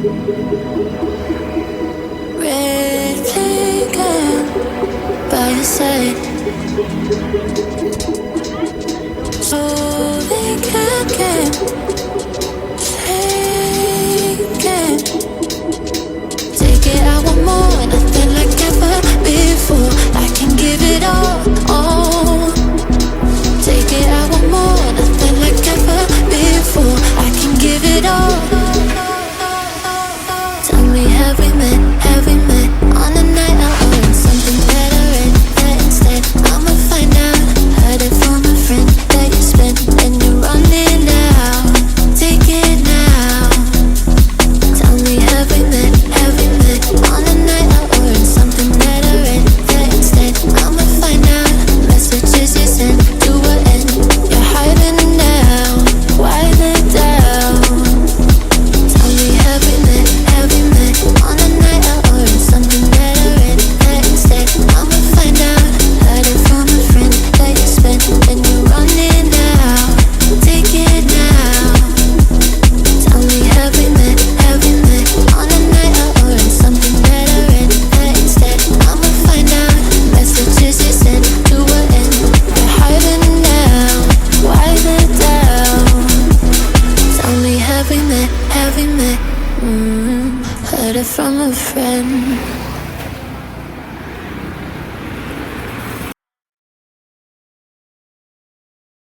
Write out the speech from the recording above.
Replica by your side, so they can't get taken. Take it, I want more, nothing like ever before. I can give it all. Take it, I want more, nothing like ever before. I can give it all. Tell me, have we met on a night out or in something better? And that instead, I'ma find out. Heard it from a friend that you spent and you're running out. Take it now. Tell me, have we met on a night out or in something better? And that instead, I'ma find out. Messages you sent to an end. You're hiding now. Why the doubt? Tell me, have we met on a night out or in something better? And that instead, I'ma find out. Heard it from a friend that you spent and you're running out. Take it now. Tell me, have we met on a night out or in something better? And that instead, I'ma find out. Messages you sent to an end. You're hiding now. Why the doubt? Tell me, have we met? Heard it from a friend.